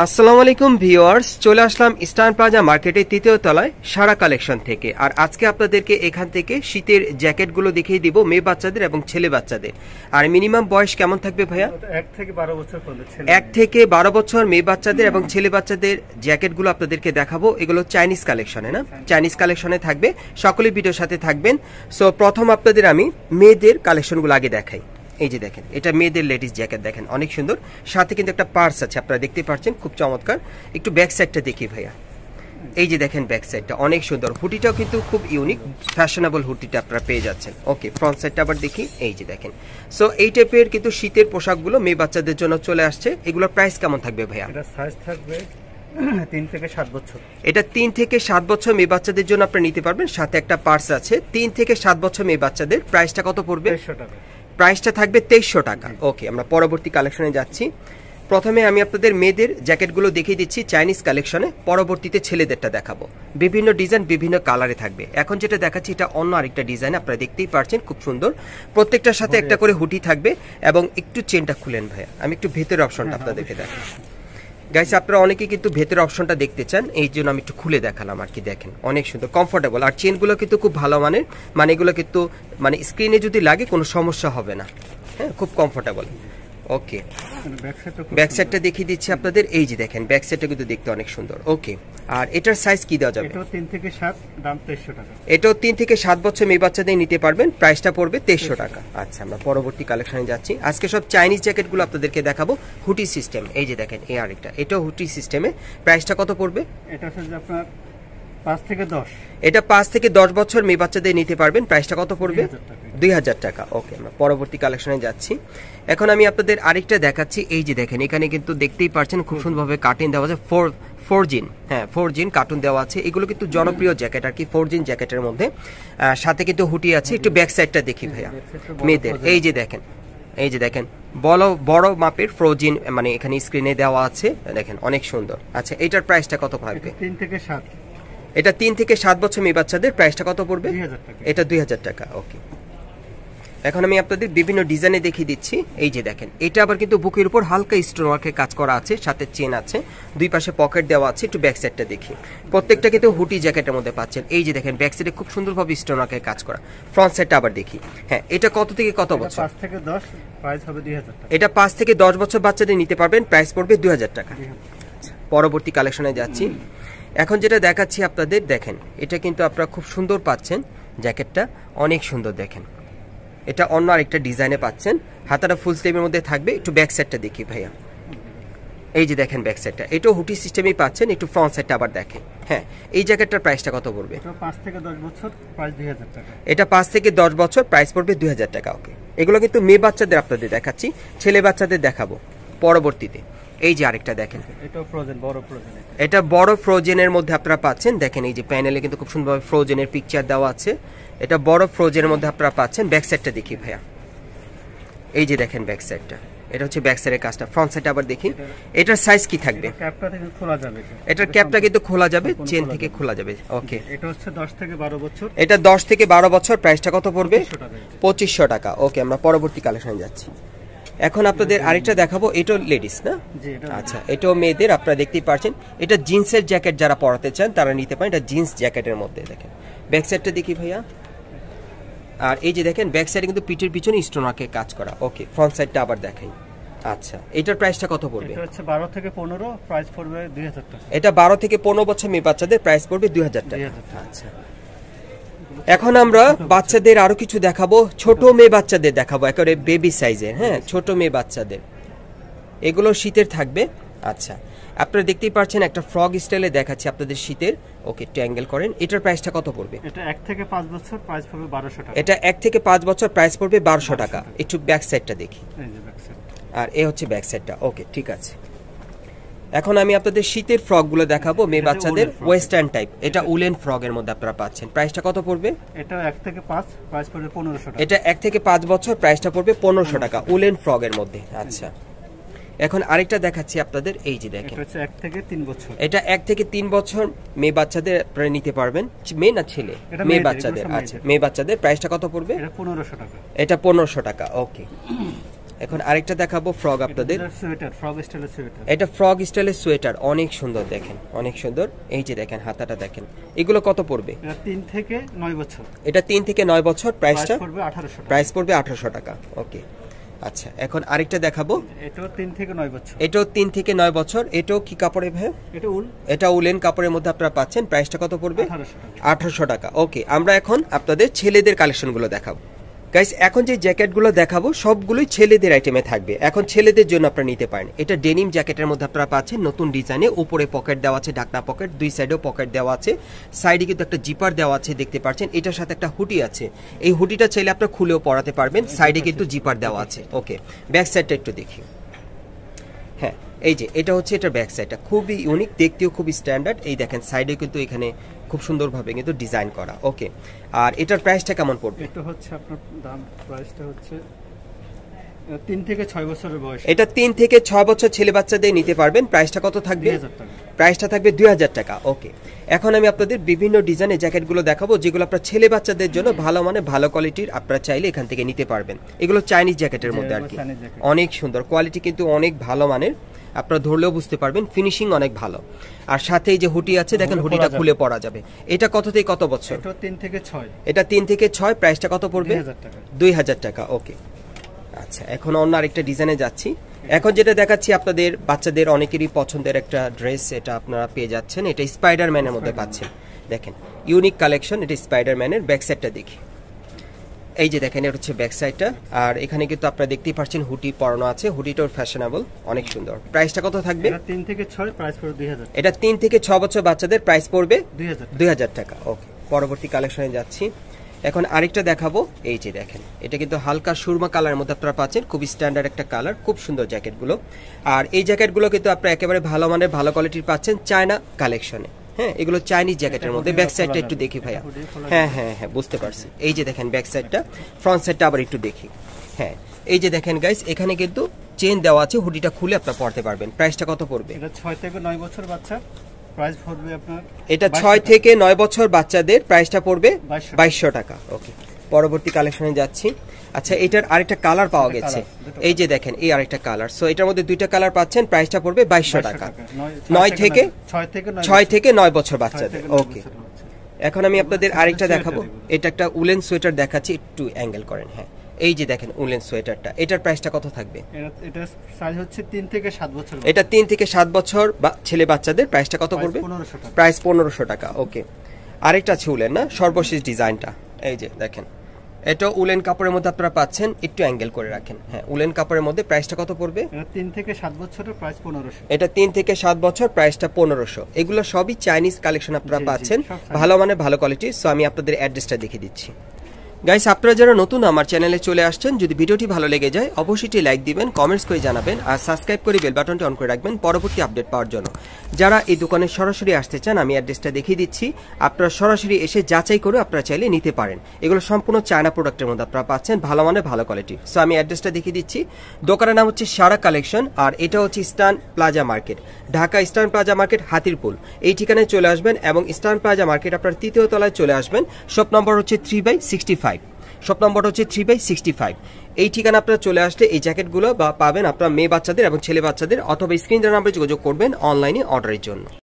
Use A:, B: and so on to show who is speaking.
A: আসসালামু আলাইকুম ভিউয়ার্স, চলে আসলাম ইস্টার্ন প্লাজা মার্কেটের তৃতীয় তলায় সারা কালেকশন থেকে। আর আজকে আপনাদেরকে এখান থেকে শীতের জ্যাকেটগুলো দেখিয়ে দিব মেয়ে বাচ্চাদের এবং ছেলে বাচ্চাদের। আর মিনিমাম বয়স কেমন থাকবে ভাইয়া?
B: 1 থেকে 12 বছর পর্যন্ত।
A: 1 থেকে 12 বছর মেয়ে বাচ্চাদের এবং ছেলে বাচ্চাদের জ্যাকেটগুলো আপনাদেরকে দেখাবো। এগুলো চাইনিজ কালেকশনে, না চাইনিজ কালেকশনে থাকবে, সকলে ভিডিওর সাথে থাকবেন। সো প্রথম আপনাদের আমি মেয়েদের কালেকশনগুলো আগে দেখাই। এই যে দেখেন, এটা মেয়েদের লেডিস জ্যাকেট, দেখেন অনেক সুন্দর, সাথে কিন্তু একটা পার্স আছে, আপনারা দেখতে পাচ্ছেন, খুব চমৎকার। একটু ব্যাক সাইডটা দেখি ভাইয়া। এই যে দেখেন ব্যাক সাইডটা অনেক সুন্দর, হুডিটাও কিন্তু খুব ইউনিক ফ্যাশনেবল হুডিটা আপনারা পেয়ে যাচ্ছেন। ওকে, ফ্রন্ট সাইডটা আবার দেখি। এই যে দেখেন, সো এই টাইপের কিন্তু শীতের পোশাকগুলো মেয়ে বাচ্চাদের জন্য চলে আসছে। এগুলোর প্রাইস কেমন থাকবে ভাইয়া?
B: এটা সাইজ থাকবে 3 থেকে 7 বছর।
A: এটা 3 থেকে 7 বছর মেয়ে বাচ্চাদের জন্য আপনারা নিতে পারবেন, সাথে একটা পার্স আছে। 3 থেকে 7 বছর মেয়ে বাচ্চাদের প্রাইসটা কত পড়বে?
B: 2300 টাকা।
A: প্রাইসটা থাকবে 2300 টাকা। ওকে, আমরা পরবর্তী কালেকশনে যাচ্ছি। প্রথমে আমি আপনাদের মেয়েদের জ্যাকেটগুলো দেখিয়ে দিচ্ছি চাইনিজ কালেকশনে, পরবর্তীতে ছেলেদেরটা দেখাবো। বিভিন্ন ডিজাইন বিভিন্ন কালারে থাকবে। এখন যেটা দেখাচ্ছি এটা অন্য আরেকটা ডিজাইন, আপনারা দেখতেই পাচ্ছেন, খুব সুন্দর। প্রত্যেকটার সাথে একটা করে হুডি থাকবে এবং একটু চেনটা খুলেন ভাইয়া, আমি একটু ভেতরের অপশনটা আপনাদেরকে দেখাই। গাইস, আপনারা অনেকেই কিন্তু ভেতরের অপশনটা দেখতে চান, এই জন্য আমি একটু খুলে দেখালাম আর কি। দেখেন অনেক সুন্দর, কমফোর্টেবল, আর চেনগুলো কিন্তু খুব ভালো মানের, মানে এগুলো কিন্তু মানে স্ক্রিনে যদি লাগে কোনো সমস্যা হবে না। হ্যাঁ, খুব কমফোর্টেবল। ওকে, ব্যাক সাইডটা দেখিয়ে দিচ্ছি আপনাদের। এই যে দেখেন ব্যাক সাইডটা কিন্তু দেখতে অনেক সুন্দর। ওকে, আর এটার সাইজ কি দেওয়া যাবে?
B: এটাও 3 থেকে 7, দাম 2300 টাকা।
A: এটাও 3 থেকে 7 বছর মেয়ে বাচ্চাদের নিতে পারবেন, প্রাইসটা পড়বে 2300 টাকা। আচ্ছা, আমরা পরবর্তী কালেকশনে যাচ্ছি। আজকে সব চাইনিজ জ্যাকেটগুলো আপনাদেরকে দেখাবো, হুডি সিস্টেম। এই যে দেখেন, এই আরেকটা, এটাও হুডি সিস্টেমে। প্রাইসটা কত পড়বে?
B: এটা হচ্ছে আপনার 5 থেকে 10।
A: এটা 5 থেকে 10 বছর মেয়ে বাচ্চাদের নিতে পারবেন, প্রাইসটা কত পড়বে? 2000 টাকা। ওকে, আমরা পরবর্তী কালেকশনে যাচ্ছি। এখন আমি আপনাদের আরেকটা দেখাচ্ছি। এই যে দেখেন, এখানে কিন্তু দেখতেই পাচ্ছেন খুব সুন্দরভাবে কাটিং দেওয়া আছে, ফোরজিন, হ্যাঁ ফোরজিন কার্টুন দেওয়া আছে। এগুলো কিন্তু জনপ্রিয় জ্যাকেট আর কি, ফোরজিন জ্যাকেটের মধ্যে সাথে কিন্তু হুডি আছে। একটু ব্যাক সাইডটা দেখি ভাইয়া মেয়েদের। এই যে দেখেন, এই যে দেখেন বড় মাপের ফ্রোজিন, মানে এখানে স্ক্রিনে দেওয়া আছে, দেখেন অনেক সুন্দর। আচ্ছা, এটার প্রাইসটা কত পড়বে?
B: 3 থেকে 7।
A: এটা 3 থেকে 7 বছর মেয়ে বাচ্চাদের, প্রাইসটা কত পড়বে?
B: 2000 টাকা।
A: এটা 2000 টাকা। ওকে, এখন আমি আপনাদের বিভিন্ন ডিজাইনে দেখিয়ে দিচ্ছি। এই যে দেখেন, এটা আবার কিন্তু বুকের উপর হালকা স্টোন ওয়ার্কের কাজ করা আছে, সাথে চেন আছে, দুই পাশে পকেট দেওয়া আছে। একটু ব্যাক সাইডটা দেখি। প্রত্যেকটা কিন্তু হুডি জ্যাকেটের মধ্যে পাচ্ছেন। এই যে দেখেন ব্যাক সাইডে খুব সুন্দরভাবে স্টোন ওয়ার্কের কাজ করা। ফ্রন্ট সাইডটা আবার দেখি। হ্যাঁ, এটা কত থেকে কত বছর?
B: 5 থেকে 10, প্রাইস হবে 2000 টাকা।
A: এটা 5 থেকে 10 বছর বাচ্চাদের নিতে পারবেন, প্রাইস পড়বে 2000 টাকা। পরবর্তী কালেকশনে যাচ্ছি। এখন যেটা দেখাচ্ছি আপনাদের, দেখেন এটা কিন্তু আপনারা খুব সুন্দর পাচ্ছেন, জ্যাকেটটা অনেক সুন্দর। দেখেন এটা অন্য আরেকটা ডিজাইনে পাচ্ছেন, হাতাটা ফুল স্লিভের মধ্যে থাকবে। একটু ব্যাক সাইডটা দেখি ভাইয়া। এই যে দেখেন ব্যাক সাইডটা, এটাও হুডি সিস্টেমেই পাচ্ছেন। একটু ফ্রন্ট সাইডটা আবার দেখেন। হ্যাঁ, এই জ্যাকেটটার প্রাইসটা কত পড়বে?
B: এটা 5 থেকে 10 বছর, প্রাইস 2000 টাকা।
A: এটা 5 থেকে 10 বছর, প্রাইস পড়বে 2000 টাকা। ওকে, এগুলো কিন্তু মেয়ে বাচ্চাদের আপনাদের দেখাচ্ছি, ছেলে বাচ্চাদের দেখাবো পরবর্তীতে। এই যে আরেকটা দেখেন,
B: এটাও ফ্রোজেন, বড় ফ্রোজেন।
A: এটা বড় ফ্রোজেনের মধ্যে আপনারা পাচ্ছেন। দেখেন এই যে প্যানেলে কিন্তু খুব সুন্দরভাবে ফ্রোজেনের পিকচার দেওয়া আছে। এটা বড় ফ্রোজেনের মধ্যে আপনারা পাচ্ছেন। ব্যাক সাইডটা দেখি ভাইয়া। এই যে দেখেন ব্যাক সাইডটা, এটা হচ্ছে ব্যাক সাইডের কাজটা। ফ্রন্ট সাইডটা আবার দেখি। এটার সাইজ কি থাকবে?
B: ক্যাপটা থেকে খোলা যাবে।
A: এটার ক্যাপটা কিন্তু খোলা যাবে, চেন থেকে খোলা যাবে। ওকে,
B: এটা হচ্ছে 10 থেকে 12 বছর।
A: এটা 10 থেকে 12 বছর, প্রাইসটা কত পড়বে?
B: 2500
A: টাকা। ওকে, আমরা পরবর্তী কালেকশনে যাচ্ছি। এখন আপনাদের আরেকটা দেখাবো, এটাও লেডিস না? আচ্ছা, এটাও মেয়েদের, আপনারা দেখতেই পাচ্ছেন। এটা জিন্সের জ্যাকেট যারা পরাতে চান তারা নিতে পারেন। এটা জিন্স জ্যাকেটের মধ্যে। দেখেন ব্যাক সাইডটা দেখি ভাইয়া। আর এই যে দেখেন ব্যাক সাইডে কিন্তু পিঠের পিছনে স্টোন ওয়ার্কের কাজ করা। ওকে, ফ্রন্ট সাইডটা আবার দেখাই। আচ্ছা, এটার প্রাইসটা কত পড়বে?
B: এটা হচ্ছে 12 থেকে 15, প্রাইস পড়বে 2000 টাকা।
A: এটা 12 থেকে 15 বছর মেয়ে বাচ্চাদের, প্রাইস পড়বে 2000 টাকা। আচ্ছা, এখন আমরা বাচ্চাদের আরো কিছু দেখাবো, ছোট মেয়ে বাচ্চাদের দেখাবো, একেবারে বেবি সাইজের। হ্যাঁ, ছোট মেয়ে বাচ্চাদের, এগুলো শীতের থাকবে। আচ্ছা, আপনারা দেখতেই পাচ্ছেন একটা ফ্রগ স্টাইলে দেখাচ্ছি আপনাদের শীতের। ওকে, একটু অ্যাঙ্গেল করেন। এটার প্রাইসটা কত পড়বে?
B: এটা 1 থেকে 5 বছর, প্রাইস পড়বে 1200 টাকা।
A: এটা 1 থেকে 5 বছর, প্রাইস পড়বে 1200 টাকা। একটু ব্যাক সাইডটা দেখি।
B: এই যে ব্যাক সাইড,
A: আর এ হচ্ছে ব্যাক সাইডটা। ওকে, ঠিক আছে। এখন আমি আপনাদের শীতের ফ্রকগুলো দেখাবো মেয়ে বাচ্চাদের, ওয়েস্টার্ন টাইপ। এটা উলেন ফ্রকের মধ্যে আপনারা পাচ্ছেন। প্রাইসটা কত পড়বে?
B: এটা 1 থেকে 5, প্রাইস পড়বে 1500 টাকা।
A: এটা 1 থেকে 5 বছর, প্রাইসটা পড়বে 1500 টাকা, উলেন ফ্রকের মধ্যে। আচ্ছা, এখন আরেকটা দেখাচ্ছি আপনাদের। এই যে দেখেন,
B: এটা হচ্ছে 1 থেকে 3 বছর।
A: এটা 1 থেকে 3 বছর মেয়ে বাচ্চাদের আপনারা নিতে পারবেন। মেয়ে না ছেলে? মেয়ে বাচ্চাদের। আচ্ছা, মেয়ে বাচ্চাদের প্রাইসটা কত পড়বে?
B: এটা 1500 টাকা।
A: এটা 1500 টাকা। ওকে, এখন আরেকটা দেখাবো ফ্রগ আপনাদের।
B: সোয়েটার, ফ্রগ স্টাইলের সোয়েটার।
A: এটা ফ্রগ স্টাইলের সোয়েটার, অনেক সুন্দর দেখেন, অনেক সুন্দর। এই যে দেখেন হাতাটা দেখেন। এগুলো কত পড়বে?
B: এটা 3 থেকে 9 বছর।
A: এটা 3 থেকে 9 বছর। প্রাইসটা
B: পড়বে 1800 টাকা।
A: প্রাইস পড়বে 1800 টাকা। ওকে আচ্ছা, এখন আরেকটা দেখাবো।
B: এটাও 3 থেকে 9 বছর।
A: এটাও 3 থেকে 9 বছর। এটাও কি কাপড়ে ভাই?
B: এটা উল।
A: এটা উলেন কাপড়ের মধ্যে আপনারা পাচ্ছেন। প্রাইসটা কত পড়বে?
B: 1800 টাকা।
A: 1800 টাকা। ওকে, আমরা এখন আপনাদের ছেলেদের কালেকশনগুলো দেখাবো। গাইস, এখন যে জ্যাকেটগুলো দেখাবো সবগুলোই ছেলেদের আইটেমে থাকবে। এখন ছেলেদের জন্য আপনারা নিতে পারেন। এটা ডেনিম জ্যাকেটের মধ্যে আপনারা পাচ্ছেন নতুন ডিজাইনে। উপরে পকেট দেওয়া আছে, ঢাকনা পকেট, দুই সাইডেও পকেট দেওয়া আছে, সাইডে কিন্তু একটা জিপার দেওয়া আছে দেখতে পাচ্ছেন। এটার সাথে একটা হুডি আছে। এই হুডিটা চাইলে আপনারা খুলেও পরাতে পারবেন। সাইডে কিন্তু জিপার দেওয়া আছে। ওকে, ব্যাক সাইডটা একটু দেখি। হ্যাঁ, এই যে এটা হচ্ছে এটার ব্যাক সাইডটা খুবই ইউনিক, দেখতেও খুবই স্ট্যান্ডার্ড। এই দেখেন সাইডে কিন্তু এখানে খুব সুন্দরভাবে কিন্তু ডিজাইন করা। ওকে, আর এটার প্রাইসটা কেমন পড়বে?
B: এটা হচ্ছে আপনার দাম, প্রাইসটা হচ্ছে 3 থেকে 6 বছরের বয়স।
A: এটা 3 থেকে 6 বছর ছেলে বাচ্চাদের নিতে পারবেন। প্রাইসটা কত থাকবে?
B: 2000 টাকা।
A: প্রাইসটা থাকবে 2000 টাকা। ওকে, এখন আমি আপনাদের বিভিন্ন ডিজাইনের জ্যাকেটগুলো দেখাবো যেগুলো আপনার ছেলে বাচ্চাদের জন্য ভালো মানে ভালো কোয়ালিটির। আপনারা চাইলে এখান থেকে নিতে পারবেন। এগুলো চাইনিজ জ্যাকেটের মধ্যে আর কি, অনেক সুন্দর কোয়ালিটি, কিন্তু অনেক ভালো মানের। আপনারা ধরলেও বুঝতে পারবেন, ফিনিশিং অনেক ভালো। আর সাথে এই যে হুডি আছে দেখেন, হুডিটা খুলে পরা যাবে। এটা কত থেকে কত বছর?
B: এটা 3 থেকে 6।
A: এটা 3 থেকে 6। প্রাইসটা কত পড়বে?
B: 2000 টাকা।
A: 2000 টাকা। ওকে আচ্ছা, এখন অন্য আরেকটা ডিজাইনে যাচ্ছি। এখন যেটা দেখাচ্ছি আপনাদের বাচ্চাদের অনেকেরই পছন্দের একটা ড্রেস, এটা আপনারা পেয়ে যাচ্ছেন। এটা স্পাইডারম্যানের মধ্যে পাচ্ছেন। দেখেন ইউনিক কালেকশন। এটা স্পাইডারম্যানের। ব্যাক সাইডটা দেখি। এই যে দেখেন, এটা হচ্ছে ব্যাক সাইডটা। আর এখানে কিন্তু আপনারা দেখতেই পাচ্ছেন হুডি পরানো আছে। হুডিটাও ফ্যাশনেবল, অনেক সুন্দর। প্রাইসটা কত থাকবে?
B: এটা 3 থেকে 6, প্রাইস পড়বে 2000।
A: এটা 3 থেকে 6 বছর বাচ্চাদের, প্রাইস পড়বে
B: 2000।
A: 2000 টাকা। ওকে, পরবর্তী কালেকশনে যাচ্ছি। এখন আরেকটা দেখাবো। এই যে দেখেন, এটা কিন্তু হালকা সুরমা কালারের মধ্যে আপনারা পাচ্ছেন। খুবই স্ট্যান্ডার্ড একটা কালার, খুব সুন্দর জ্যাকেটগুলো। আর এই জ্যাকেটগুলো কিন্তু আপনারা একেবারে ভালো মানের ভালো কোয়ালিটির পাচ্ছেন চায়না কালেকশনে। হ্যাঁ, এগুলো চাইনিজ জ্যাকেটের মধ্যে। ব্যাক সাইডটা একটু দেখি ভাইয়া। হ্যাঁ হ্যাঁ হ্যাঁ, বুঝতে পারছি। এই যে দেখেন ব্যাক সাইডটা, ফ্রন্ট সাইডটা আবার একটু দেখি। হ্যাঁ, এই যে দেখেন গাইস, এখানে কিন্তু চেন দেওয়া আছে। হুডিটা খুলে আপনারা পরতে পারবেন। প্রাইসটা কত পড়বে?
B: এটা 6 থেকে 9 বছর বাচ্চা, প্রাইস পড়বে আপনার।
A: এটা 6 থেকে 9 বছর বাচ্চাদের, প্রাইসটা পড়বে 2200 টাকা। ওকে, পরবর্তী কালেকশনে যাচ্ছি। আচ্ছা, এটার আরেকটা কালার পাওয়া গেছে। এই যে দেখেন, এই আরেকটা কালার। সো এটার মধ্যে দুইটা কালার পাচ্ছেন। প্রাইসটা পড়বে 2200 টাকা। 6 থেকে 9 বছর বাচ্চাদের। ওকে, এখন আমি আপনাদের আরেকটা দেখাবো। এটা একটা উলেন সোয়েটার দেখাচ্ছি, একটু অ্যাঙ্গেল করেন। হ্যাঁ, এই যে দেখেন উলেন সোয়েটারটা। এটার প্রাইসটা কত থাকবে?
B: এটা সাইজ হচ্ছে 3 থেকে 7 বছর।
A: এটা 3 থেকে 7 বছর ছেলে বাচ্চাদের। প্রাইসটা কত পড়বে?
B: 1500 টাকা।
A: প্রাইস 1500 টাকা। ওকে, আরেকটা আছে উলেন না, সর্বশেষ ডিজাইনটা। এই যে দেখেন, এটা উলেন কাপড়ের মধ্যে আপনারা পাচ্ছেন। একটু অ্যাঙ্গেল করে রাখেন। হ্যাঁ, উলেন কাপড়ের মধ্যে। প্রাইসটা কত পড়বে?
B: এটা 3 থেকে 7 বছরের, প্রাইস 1500।
A: এটা 3 থেকে 7 বছর, প্রাইসটা 1500। এগুলো সবই চাইনিজ কালেকশন আপনারা পাচ্ছেন, ভালো মানে ভালো কোয়ালিটি। সো আমি আপনাদের অ্যাড্রেসটা দেখিয়ে দিচ্ছি। গাইস, আপনারা যারা নতুন আমার চ্যানেলে চলে আসছেন, যদি ভিডিওটি ভালো লেগে যায় অবশ্যই লাইক দিবেন, কমেন্টস করে জানাবেন, আর সাবস্ক্রাইব করে বেল বাটনটি অন করে রাখবেন পরবর্তী আপডেট পাওয়ার জন্য। যারা এই দোকানে সরাসরি আসতে চান, আমি অ্যাড্রেসটা দেখিয়ে দিচ্ছি। আপনারা সরাসরি এসে যাচাই করে আপনারা চাইলে নিতে পারেন। এগুলো সম্পূর্ণ চায়না প্রোডাক্টের মধ্যে আপনারা পাচ্ছেন, ভালো মানে ভালো কোয়ালিটি। সো আমি অ্যাড্রেসটা দেখিয়ে দিচ্ছি। দোকানের নাম হচ্ছে সারা কালেকশন, আর এটা হচ্ছে eastern plaza market, Dhaka eastern plaza market, Hatirpool. এই ঠিকানায় চলে আসবেন এবং ইস্টার্ন প্লাজা মার্কেট আপনার 3য় তলায় চলে আসবেন। শপ নম্বর হচ্ছে 3/65। শপ নম্বর হচ্ছে 3/65। এই ঠিকানা আপনারা চলে আসলে এই জ্যাকেটগুলো পাবেন আপনারা মেয়ে বাচ্চাদের এবং ছেলে বাচ্চাদের, অথবা স্ক্রিন নাম্বারে যোগাযোগ করবেন অনলাইনে অর্ডারের জন্য।